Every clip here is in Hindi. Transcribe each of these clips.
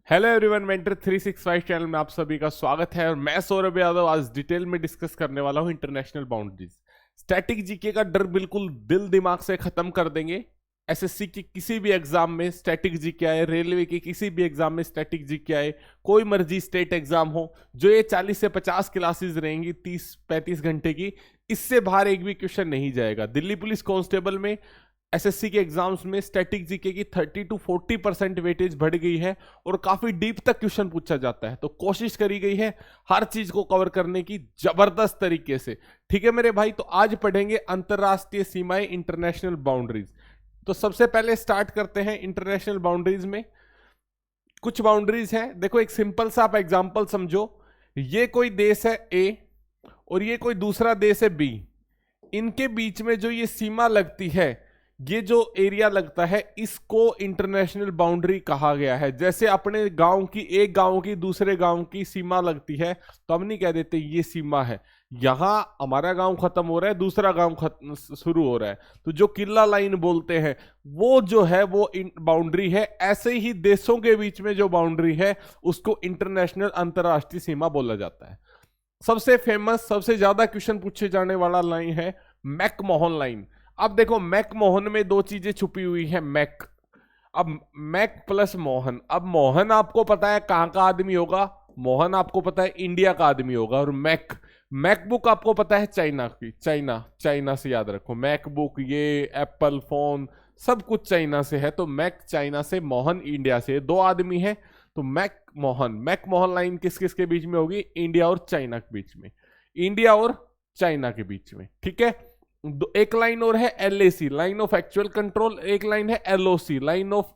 हेलो एवरीवन, मेंटर 365 चैनल में आप सभी का स्वागत है। और मैं सौरभ यादव आज डिटेल में डिस्कस करने वाला हूं इंटरनेशनल बाउंड्रीज। स्टैटिक जीके का डर बिल्कुल दिल दिमाग से खत्म कर देंगे। एसएससी की किसी भी एग्जाम में स्टैटिक जीके आए, रेलवे की किसी भी एग्जाम में स्टैटिक जीके आए, कोई मर्जी स्टेट एग्जाम हो, जो ये 40 से 50 क्लासेस रहेंगी 30-35 घंटे की, इससे बाहर एक भी क्वेश्चन नहीं जाएगा। दिल्ली पुलिस कांस्टेबल में एसएससी के एग्जाम्स में स्टैटिक जीके की 30-40% वेटेज बढ़ गई है और काफी डीप तक क्वेश्चन पूछा जाता है। तो कोशिश करी गई है हर चीज को कवर करने की जबरदस्त तरीके से। ठीक है मेरे भाई, तो आज पढ़ेंगे अंतरराष्ट्रीय सीमाएं, इंटरनेशनल बाउंड्रीज। तो सबसे पहले स्टार्ट करते हैं इंटरनेशनल बाउंड्रीज में। कुछ बाउंड्रीज हैं, देखो एक सिंपल सा आप एग्जाम्पल समझो। ये कोई देश है ए और ये कोई दूसरा देश है बी। इनके बीच में जो ये सीमा लगती है, ये जो एरिया लगता है, इसको इंटरनेशनल बाउंड्री कहा गया है। जैसे अपने गांव की, एक गांव की दूसरे गांव की सीमा लगती है, तो हम नहीं कह देते ये सीमा है, यहां हमारा गांव खत्म हो रहा है, दूसरा गांव शुरू हो रहा है, तो जो किला लाइन बोलते हैं वो जो है वो बाउंड्री है। ऐसे ही देशों के बीच में जो बाउंड्री है उसको इंटरनेशनल अंतरराष्ट्रीय सीमा बोला जाता है। सबसे फेमस, सबसे ज्यादा क्वेश्चन पूछे जाने वाला लाइन है मैकमोहन लाइन। अब देखो मैकमोहन में दो चीजें छुपी हुई है, मैक, अब मैक प्लस मोहन। अब मोहन आपको पता है कहां का आदमी होगा, मोहन आपको पता है इंडिया का आदमी होगा। और मैक, मैकबुक आपको पता है चाइना की, चाइना से याद रखो, मैकबुक, ये एप्पल फोन सब कुछ चाइना से है। तो मैक चाइना से, मोहन इंडिया से, दो आदमी है। तो मैकमोहन लाइन किस किस के बीच में होगी? इंडिया और चाइना के बीच में, इंडिया और चाइना के बीच में। ठीक है, एक लाइन और है LAC, line of actual control, एक लाइन है एलओसी, लाइन ऑफ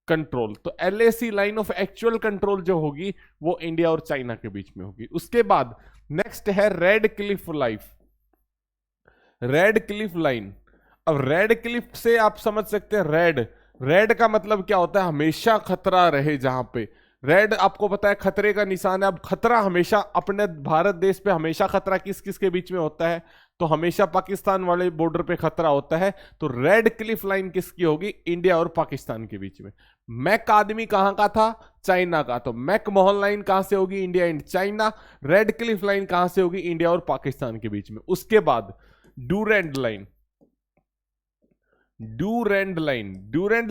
कंट्रोल। तो LAC line of actual control जो होगी वो इंडिया और चाइना के बीच में होगी। उसके बाद नेक्स्ट है रेड क्लिफ लाइन। अब रेड क्लिफ से आप समझ सकते हैं, रेड का मतलब क्या होता है? हमेशा खतरा रहे। जहां पे रेड आपको पता है खतरे का निशान है। अब खतरा हमेशा अपने भारत देश पे हमेशा खतरा किस किस के बीच में होता है? तो हमेशा पाकिस्तान वाले बॉर्डर पे खतरा होता है। तो रेड क्लिफ लाइन किसकी होगी? इंडिया और पाकिस्तान के बीच में। मैक आदमी कहां का था? चाइना का। तो मैकमोहन लाइन कहां से होगी? India and China. Red Cliff line कहां से होगी? इंडिया और पाकिस्तान के बीच में। उसके बाद डूरैंड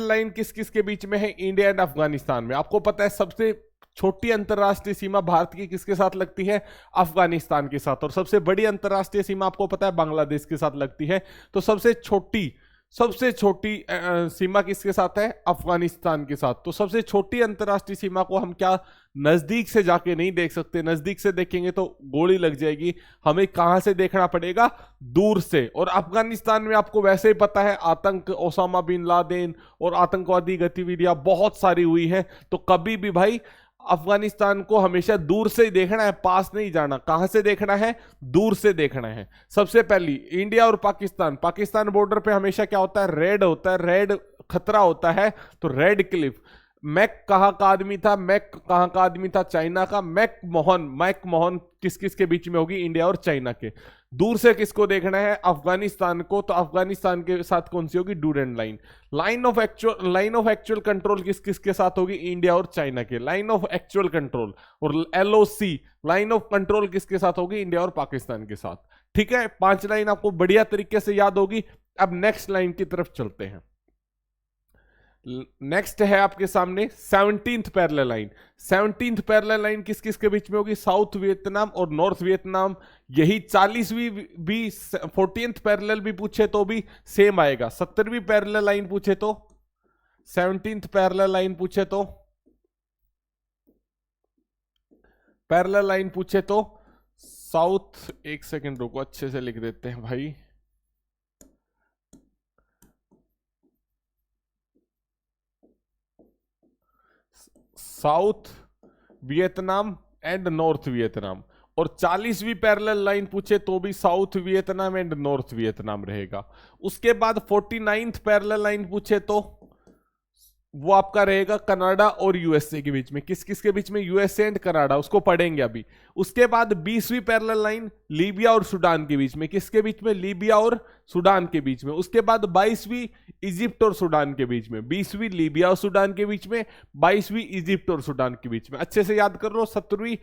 लाइन किस किस के बीच में है? इंडिया एंड अफगानिस्तान में। आपको पता है सबसे छोटी अंतरराष्ट्रीय सीमा भारत की किसके साथ लगती है? अफगानिस्तान के साथ। और सबसे बड़ी अंतरराष्ट्रीय सीमा आपको पता है बांग्लादेश के साथ लगती है। तो सबसे छोटी सीमा किसके साथ है? अफगानिस्तान के साथ। तो सबसे छोटी अंतरराष्ट्रीय सीमा को हम क्या नजदीक से जाके नहीं देख सकते? नजदीक से देखेंगे तो गोली लग जाएगी। हमें कहां से देखना पड़ेगा? दूर से। और अफगानिस्तान में आपको वैसे ही पता है आतंक, ओसामा बिन लादेन और आतंकवादी गतिविधियां बहुत सारी हुई है। तो कभी भी भाई अफगानिस्तान को हमेशा दूर से ही देखना है, पास नहीं जाना। कहां से देखना है? दूर से देखना है। सबसे पहली इंडिया और पाकिस्तान बॉर्डर पे हमेशा क्या होता है? रेड होता है, रेड खतरा होता है। तो रेड क्लिफ। मैक कहां का आदमी था? चाइना का। मैकमोहन किस किस के बीच में होगी? इंडिया और चाइना के। दूर से किसको देखना है? अफगानिस्तान को। तो अफगानिस्तान के साथ कौन सी होगी? Durand line. Line of actual control किस किस के साथ होगी? इंडिया और चाइना के। Line of actual control. और एलओसी लाइन ऑफ कंट्रोल किसके साथ होगी? इंडिया और पाकिस्तान के साथ। ठीक है, 5 लाइन आपको बढ़िया तरीके से याद होगी। अब नेक्स्ट लाइन की तरफ चलते हैं। नेक्स्ट है आपके सामने 17th parallel line. 17th parallel line किस किस के बीच में होगी? साउथ वियतनाम और नॉर्थ वियतनाम। यही 40वीं भी 40th पैरेलल भी पूछे तो भी सेम आएगा। 70वीं पैरेलल लाइन पूछे तो, 17th पैरेलल लाइन पूछे तो, साउथ, एक सेकंड रुको, अच्छे से लिख देते हैं भाई। South Vietnam and North Vietnam. और 40वीं पैरेलल लाइन पूछे तो भी south Vietnam and North Vietnam रहेगा। उसके बाद 49th पैरेलल लाइन पूछे तो वो आपका रहेगा कनाडा और यूएसए के बीच में। किस किस के बीच में? यूएसए एंड कनाडा, उसको पढ़ेंगे अभी। उसके बाद 20वीं पैरेलल लाइन लीबिया और सूडान के बीच में। किसके बीच में? लीबिया और सूडान के बीच में। उसके बाद 22वीं इजिप्ट और सूडान के बीच में। 20वीं लीबिया और सूडान के बीच में, 22वीं इजिप्ट और सूडान के बीच में। अच्छे से याद कर लो। 17वीं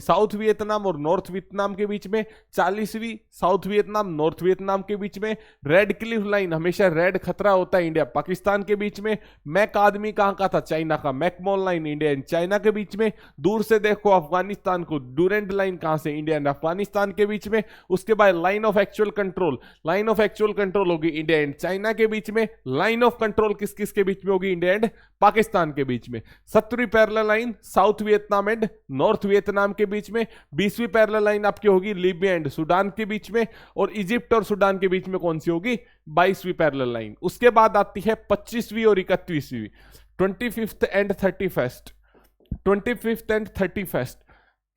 साउथ वियतनाम और नॉर्थ वियतनाम के बीच में। 40वीं साउथ वियतनाम नॉर्थ वियतनाम के बीच में। रेड क्लिफ लाइन, हमेशा रेड खतरा होता है इंडिया पाकिस्तान के बीच में। मैक आदमी कहां का था? चाइना का। McMahon line India and China के बीच में। दूर से देखो अफगानिस्तान को, डूरेंट लाइन कहां से? इंडिया एंड अफगानिस्तान के बीच में। उसके बाद line of actual control, line of actual control होगी इंडिया एंड चाइना के बीच में। लाइन ऑफ कंट्रोल किस किस के बीच में होगी? इंडिया एंड पाकिस्तान के बीच में। 17वीं parallel line South Vietnam and North Vietnam के बीच में। 20वीं पैरेलल लाइन आपकी होगी लीबिया एंड सूडान के बीच में। और इजिप्ट और सूडान के बीच में कौन सी होगी? 22वीं पैरेलल लाइन। उसके बाद आती है 25वीं और 31वीं, 25th and 31st, 25th and 31st।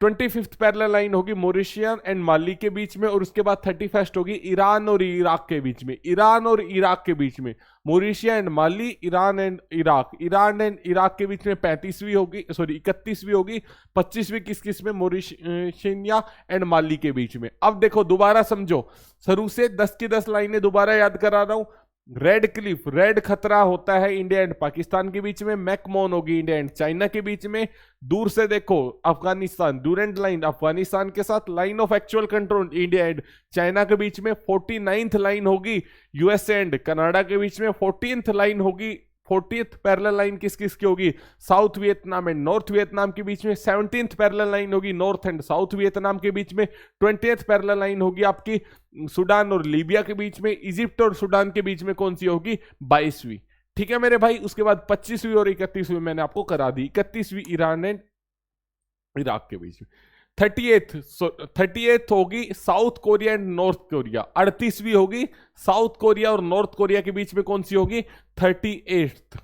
25th parallel line होगी मॉरिशियस एंड माली के बीच में। और उसके बाद 31st होगी ईरान और इराक के बीच में। ईरान और इराक के बीच में, Mauritania and Mali, Iran and Iraq. Iran and Iraq के बीच में 31वीं होगी, 31वीं होगी। 25वीं किस किस में? मॉरिशिया एंड माली के बीच में। अब देखो दोबारा समझो, शुरू से 10 की 10 लाइनें दोबारा याद करा रहा हूं। रेड क्लिफ, रेड खतरा होता है इंडिया एंड पाकिस्तान के बीच में। मैकमोन होगी इंडिया एंड चाइना के बीच में। दूर से देखो अफगानिस्तान, डूरेंट लाइन अफगानिस्तान के साथ। Line of actual control India and China के बीच में। 49th लाइन होगी यूएसए एंड कनाडा के बीच में। 14th लाइन होगी, 40th पैरेलल लाइन किस किस की होगी? South Vietnam and North Vietnam के बीच में। 17th पैरेलल लाइन होगी नॉर्थ एंड साउथ वियतनाम के बीच में। 20th पैरेलल लाइन होगी आपकी सूडान और लीबिया के बीच में। इजिप्ट और सूडान के बीच में कौन सी होगी? 22वीं। ठीक है मेरे भाई। उसके बाद 25वीं और 31वीं मैंने आपको करा दी। 31वीं ईरान एंड इराक के बीच में। 38th होगी South Korea and North Korea. 38वीं होगी साउथ कोरिया और नॉर्थ कोरिया के बीच में। कौन सी होगी? 38th।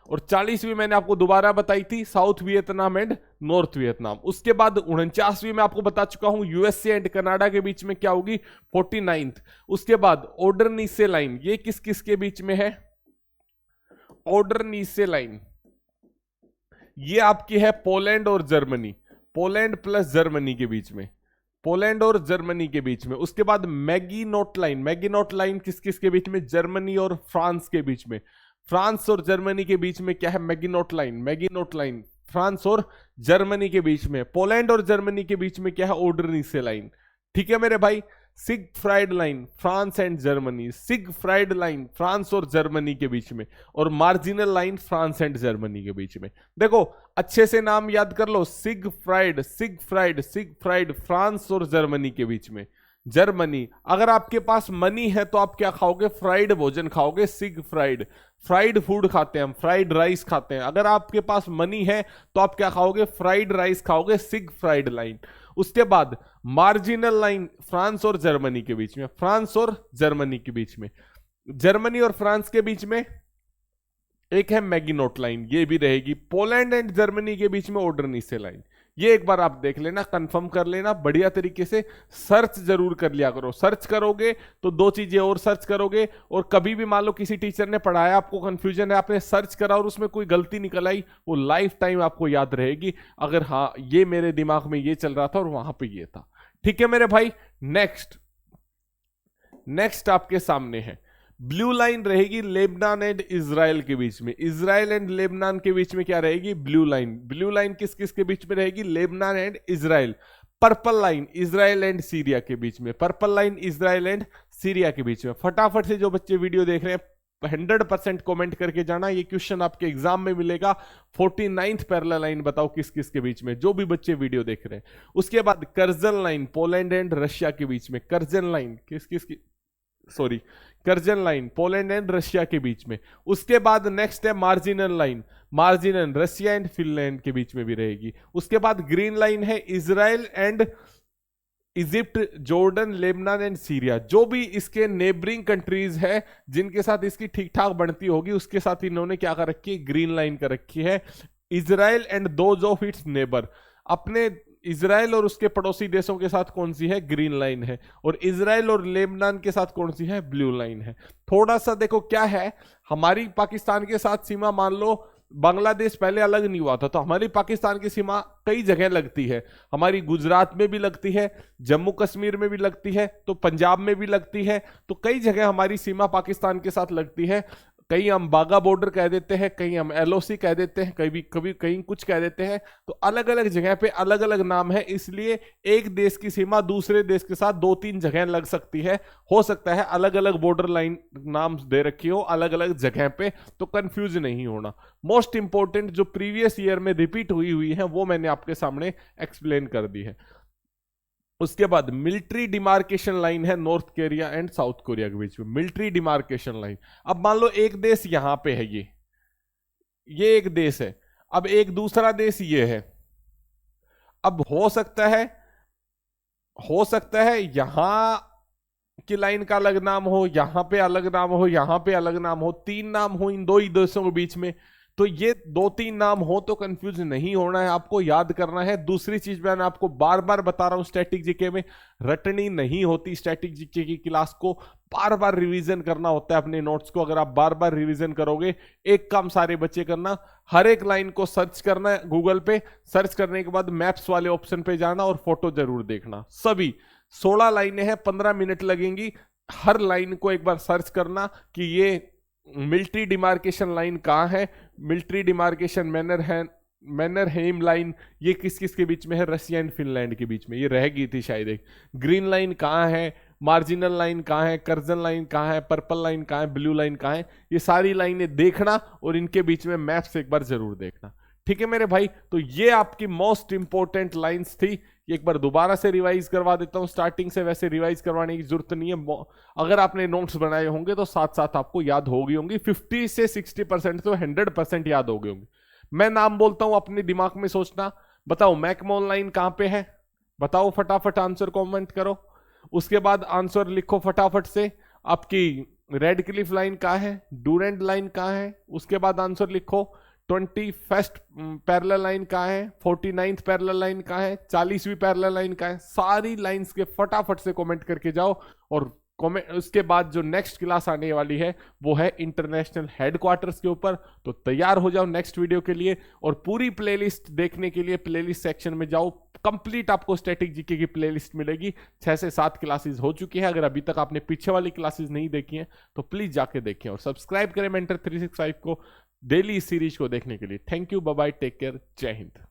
और 40वीं मैंने आपको दोबारा बताई थी, south Vietnam and North Vietnam. उसके बाद 49वीं मैं आपको बता चुका हूं, यूएसए एंड कनाडा के बीच में क्या होगी? 49th। उसके बाद ओडरनीसे लाइन, ये किस किस के बीच में है? ओडरनीसे लाइन ये आपकी है पोलैंड और जर्मनी, पोलैंड प्लस जर्मनी के बीच में, पोलैंड और जर्मनी के बीच में। उसके बाद मैगिनोट लाइन, मैगिनोट लाइन किस किस के बीच में? जर्मनी और फ्रांस के बीच में। फ्रांस और जर्मनी के बीच में क्या है? मैगिनोट लाइन, मैगिनोट लाइन फ्रांस और जर्मनी के बीच में। पोलैंड और जर्मनी के बीच में क्या है? ओडरनीसे लाइन। ठीक है मेरे भाई। Siegfried line France and Germany, Siegfried line France और जर्मनी के बीच में। और marginal line France and Germany के बीच में। देखो अच्छे से नाम याद कर लो, सिगफ्राइड, सिगफ्राइड, सिगफ्राइड फ्रांस और जर्मनी के बीच में। जर्मनी, अगर आपके पास मनी है तो आप क्या खाओगे? फ्राइड भोजन खाओगे, सिग फ्राइड। फ्राइड फूड खाते हैं हम, फ्राइड राइस खाते हैं। अगर आपके पास मनी है तो आप क्या खाओगे? फ्राइड राइस खाओगे, सिग फ्राइड लाइन। उसके बाद मार्जिनल लाइन फ्रांस और जर्मनी के बीच में, फ्रांस और जर्मनी के बीच में। जर्मनी और फ्रांस के बीच में एक है मैगिनोट लाइन, ये भी रहेगी। पोलैंड एंड जर्मनी के बीच में ओडरनीसे लाइन। ये एक बार आप देख लेना, कंफर्म कर लेना, बढ़िया तरीके से सर्च जरूर कर लिया करो। सर्च करोगे तो दो चीजें और सर्च करोगे, और कभी भी मान लो किसी टीचर ने पढ़ाया, आपको कंफ्यूजन है, आपने सर्च करा और उसमें कोई गलती निकल आई, वो लाइफ टाइम आपको याद रहेगी। अगर हाँ ये मेरे दिमाग में ये चल रहा था और वहां पे ये था। ठीक है मेरे भाई। नेक्स्ट आपके सामने है ब्लू लाइन रहेगी लेबनान एंड इजराइल के बीच में। इजराइल एंड लेबनान के बीच में क्या रहेगी? Blue line. ब्लू लाइन किस किस के बीच में रहेगी? Lebanon and Israel. Purple line Israel and Syria के बीच में। Purple line Israel and Syria के बीच में। फटाफट से जो बच्चे वीडियो देख रहे हैं 100% कमेंट करके जाना, ये क्वेश्चन आपके एग्जाम में मिलेगा। 49th पैरेलल लाइन बताओ किस किस के बीच में, जो भी बच्चे वीडियो देख रहे हैं। उसके बाद Curzon line Poland and Russia के बीच में। कर्जन लाइन किस किस की, sorry, Curzon line Poland and Russia के बीच में। उसके बाद नेक्स्ट है marginal line, marginal Russia and Finland के बीच में भी रहेगी। उसके बाद ग्रीन लाइन है Israel and Egypt, Jordan, Lebanon and Syria. जो भी इसके नेबरिंग कंट्रीज है जिनके साथ इसकी ठीक ठाक बनती होगी, उसके साथ इन्होंने क्या कर रखी है? ग्रीन लाइन कर रखी है। Israel and those of its neighbour, अपने इजराइल और उसके पड़ोसी देशों के साथ कौन सी है? ग्रीन लाइन है। और इजराइल और लेबनान के साथ कौन सी है? ब्लू लाइन है। थोड़ा सा देखो क्या है, हमारी पाकिस्तान के साथ सीमा मान लो बांग्लादेश पहले अलग नहीं हुआ था, तो हमारी पाकिस्तान की सीमा कई जगह लगती है। हमारी गुजरात में भी लगती है, जम्मू कश्मीर में भी लगती है, तो पंजाब में भी लगती है। तो कई जगह हमारी सीमा पाकिस्तान के साथ लगती है। कहीं हम बागा बॉर्डर कह देते हैं, कहीं हम एलओसी कह देते हैं, कभी कभी कहीं कुछ कह देते हैं। तो अलग अलग जगह पे अलग अलग नाम है, इसलिए एक देश की सीमा दूसरे देश के साथ 2-3 जगह लग सकती है। हो सकता है अलग अलग बॉर्डर लाइन नाम दे रखी हो अलग अलग जगह पे, तो कंफ्यूज नहीं होना। मोस्ट इंपॉर्टेंट जो प्रीवियस ईयर में रिपीट हुई है वो मैंने आपके सामने एक्सप्लेन कर दी है। उसके बाद मिलिट्री डिमार्केशन लाइन है north Korea and south Korea के बीच में, मिलिट्री डिमार्केशन लाइन। अब मान लो एक देश यहां पे है, ये एक देश है, अब एक दूसरा देश ये है। अब हो सकता है यहां की लाइन का अलग नाम हो, यहां पे अलग नाम हो, यहां पे अलग नाम हो, 3 नाम हो इन 2 ही देशों के बीच में। तो ये 2-3 नाम हो तो कंफ्यूज नहीं होना है, आपको याद करना है। दूसरी चीज मैं आपको बार बार बता रहा हूं, स्टैटिक जीके में रटनी नहीं होती। स्टैटिक जीके की क्लास को बार बार रिवीजन करना होता है अपने नोट्स को। अगर आप बार बार रिवीजन करोगे, एक काम सारे बच्चे करना, हर एक लाइन को सर्च करना है गूगल पे। सर्च करने के बाद मैप्स वाले ऑप्शन पे जाना और फोटो जरूर देखना। सभी 16 लाइनें हैं, 15 मिनट लगेंगी। हर लाइन को एक बार सर्च करना कि ये मिलिट्री डिमार्केशन लाइन कहाँ है, मिलिट्री डिमार्केशन मैनरहेम लाइन ये किस किस के बीच में है, रशिया एंड फिनलैंड के बीच में, ये रह गई थी शायद एक। ग्रीन लाइन कहाँ है, मार्जिनल लाइन कहाँ है, कर्जन लाइन कहाँ है, पर्पल लाइन कहाँ है, ब्लू लाइन कहाँ है, ये सारी लाइनें देखना और इनके बीच में मैप्स एक बार जरूर देखना। ठीक है मेरे भाई, तो ये आपकी मोस्ट इंपॉर्टेंट लाइंस थी। एक बार दोबारा से रिवाइज करवा देता हूं स्टार्टिंग से, वैसे रिवाइज करवाने की जरूरत नहीं है। अगर आपने नोट्स बनाए होंगे तो साथ साथ आपको याद हो गई होंगी। 50 से 60% तो 100% याद हो गई होंगी। मैं नाम बोलता हूं, अपने दिमाग में सोचना। बताओ मैकमोहन लाइन कहां पे है, बताओ फटाफट आंसर कमेंट करो। उसके बाद आंसर लिखो फटाफट से। आपकी रेड क्लिफ लाइन कहां है, डूरेंट लाइन कहां है, उसके बाद आंसर लिखो। 21st पैरेलल लाइन कहाँ है, 49th पैरेलल लाइन कहाँ है, 40वीं पैरेलल लाइन कहाँ है। सारी लाइंस के फटाफट से कमेंट करके जाओ। और कमेंट उसके बाद जो नेक्स्ट क्लास आने वाली है वो है इंटरनेशनल हेडक्वार्टर्स के ऊपर। तो तैयार हो जाओ नेक्स्ट वीडियो के लिए। और पूरी प्लेलिस्ट देखने के लिए प्लेलिस्ट सेक्शन में जाओ, कंप्लीट आपको स्टैटिक जीके की प्लेलिस्ट मिलेगी। 6 से 7 क्लासेस हो चुकी है। अगर अभी तक आपने पीछे वाली क्लासेस नहीं देखी हैं तो प्लीज जाके देखें और सब्सक्राइब करें मेंटर 365 को डेली इस सीरीज को देखने के लिए। Thank you, bye bye, take care, जय हिंद।